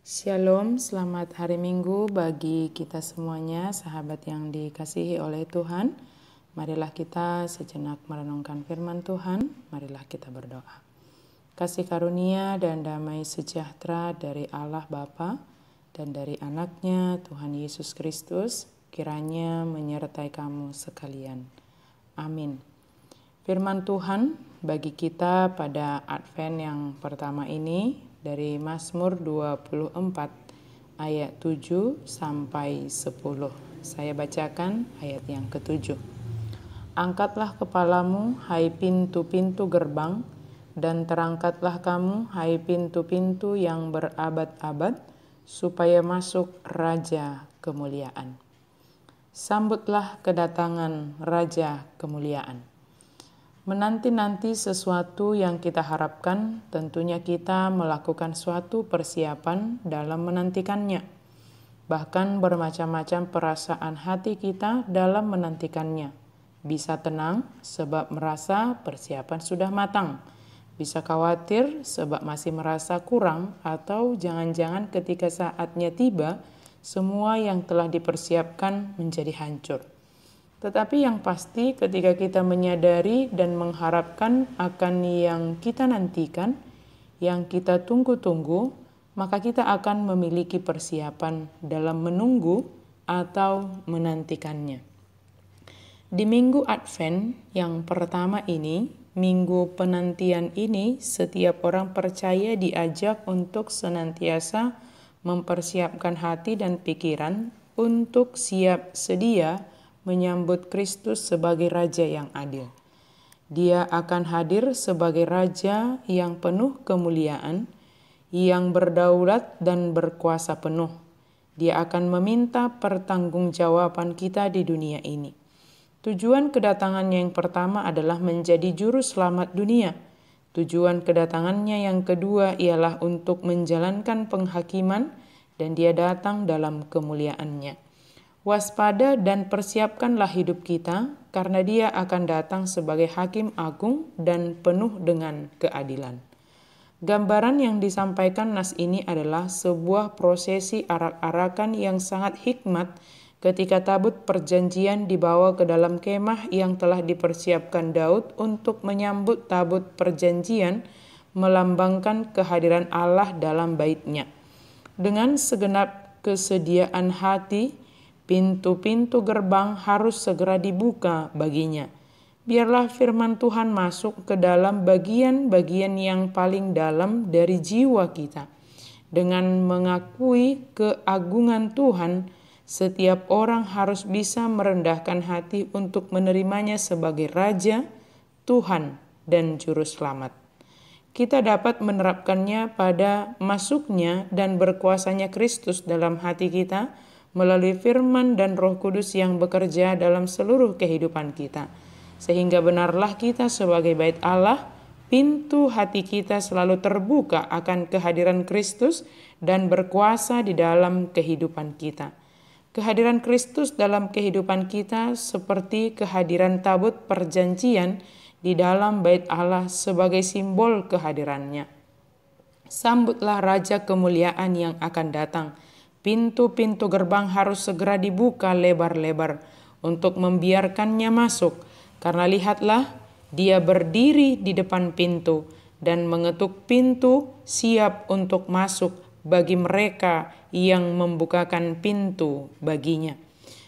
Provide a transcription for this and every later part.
Shalom, selamat hari Minggu bagi kita semuanya, sahabat yang dikasihi oleh Tuhan. Marilah kita sejenak merenungkan firman Tuhan, marilah kita berdoa. Kasih karunia dan damai sejahtera dari Allah Bapa dan dari anaknya Tuhan Yesus Kristus, kiranya menyertai kamu sekalian. Amin. Firman Tuhan bagi kita pada Advent yang pertama ini dari Mazmur 24 ayat 7 sampai 10. Saya bacakan ayat yang ke-7. Angkatlah kepalamu, hai pintu-pintu gerbang, dan terangkatlah kamu, hai pintu-pintu yang berabad-abad, supaya masuk Raja kemuliaan. Sambutlah kedatangan Raja kemuliaan. Menanti-nanti sesuatu yang kita harapkan, tentunya kita melakukan suatu persiapan dalam menantikannya. Bahkan bermacam-macam perasaan hati kita dalam menantikannya. Bisa tenang sebab merasa persiapan sudah matang. Bisa khawatir sebab masih merasa kurang, atau jangan-jangan ketika saatnya tiba, semua yang telah dipersiapkan menjadi hancur. Tetapi yang pasti ketika kita menyadari dan mengharapkan akan yang kita nantikan, yang kita tunggu-tunggu, maka kita akan memiliki persiapan dalam menunggu atau menantikannya. Di Minggu Advent yang pertama ini, Minggu penantian ini, setiap orang percaya diajak untuk senantiasa mempersiapkan hati dan pikiran untuk siap sedia menyambut Kristus sebagai Raja yang adil. Dia akan hadir sebagai Raja yang penuh kemuliaan, yang berdaulat dan berkuasa penuh. Dia akan meminta pertanggungjawaban kita di dunia ini. Tujuan kedatangannya yang pertama adalah menjadi juru selamat dunia. Tujuan kedatangannya yang kedua ialah untuk menjalankan penghakiman, dan dia datang dalam kemuliaannya. Waspada dan persiapkanlah hidup kita, karena dia akan datang sebagai hakim agung dan penuh dengan keadilan. Gambaran yang disampaikan nas ini adalah sebuah prosesi arak-arakan yang sangat hikmat ketika tabut perjanjian dibawa ke dalam kemah yang telah dipersiapkan Daud untuk menyambut tabut perjanjian, melambangkan kehadiran Allah dalam bait-Nya. Dengan segenap kesediaan hati, pintu-pintu gerbang harus segera dibuka baginya. Biarlah firman Tuhan masuk ke dalam bagian-bagian yang paling dalam dari jiwa kita. Dengan mengakui keagungan Tuhan, setiap orang harus bisa merendahkan hati untuk menerimanya sebagai Raja, Tuhan, dan Juru Selamat. Kita dapat menerapkannya pada masuknya dan berkuasanya Kristus dalam hati kita, melalui firman dan Roh Kudus yang bekerja dalam seluruh kehidupan kita. Sehingga benarlah kita sebagai bait Allah, pintu hati kita selalu terbuka akan kehadiran Kristus dan berkuasa di dalam kehidupan kita. Kehadiran Kristus dalam kehidupan kita seperti kehadiran tabut perjanjian di dalam bait Allah sebagai simbol kehadirannya. Sambutlah Raja kemuliaan yang akan datang. Pintu-pintu gerbang harus segera dibuka lebar-lebar untuk membiarkannya masuk. Karena lihatlah, dia berdiri di depan pintu dan mengetuk pintu, siap untuk masuk bagi mereka yang membukakan pintu baginya.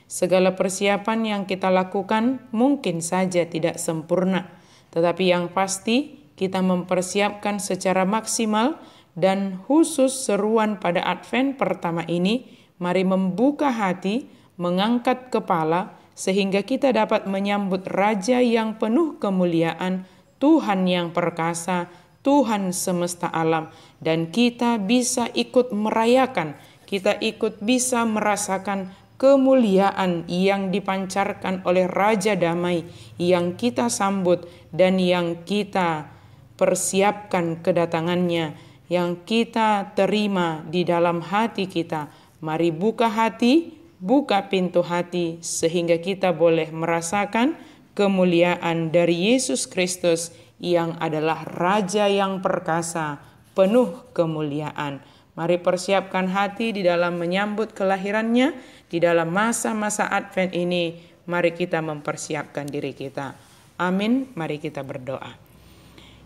Segala persiapan yang kita lakukan mungkin saja tidak sempurna, tetapi yang pasti kita mempersiapkan secara maksimal. Dan khusus seruan pada Advent pertama ini, mari membuka hati, mengangkat kepala, sehingga kita dapat menyambut Raja yang penuh kemuliaan, Tuhan yang perkasa, Tuhan semesta alam. Dan kita bisa ikut merayakan, kita ikut bisa merasakan kemuliaan yang dipancarkan oleh Raja Damai yang kita sambut dan yang kita persiapkan kedatangannya, yang kita terima di dalam hati kita. Mari buka hati, buka pintu hati, sehingga kita boleh merasakan kemuliaan dari Yesus Kristus yang adalah Raja yang perkasa, penuh kemuliaan. Mari persiapkan hati di dalam menyambut kelahirannya. Di dalam masa-masa Advent ini, mari kita mempersiapkan diri kita. Amin, mari kita berdoa.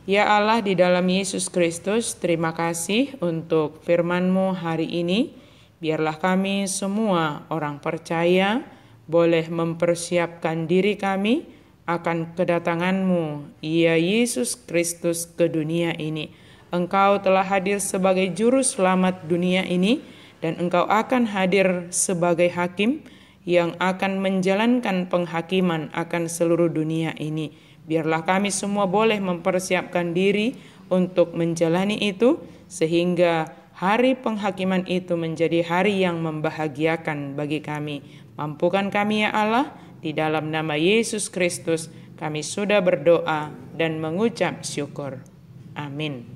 Ya Allah, di dalam Yesus Kristus, terima kasih untuk firman-Mu hari ini. Biarlah kami semua orang percaya boleh mempersiapkan diri kami akan kedatangan-Mu, ya Yesus Kristus, ke dunia ini. Engkau telah hadir sebagai juru selamat dunia ini, dan Engkau akan hadir sebagai hakim yang akan menjalankan penghakiman akan seluruh dunia ini. Biarlah kami semua boleh mempersiapkan diri untuk menjalani itu, sehingga hari penghakiman itu menjadi hari yang membahagiakan bagi kami. Mampukan kami ya Allah, di dalam nama Yesus Kristus kami sudah berdoa dan mengucap syukur. Amin.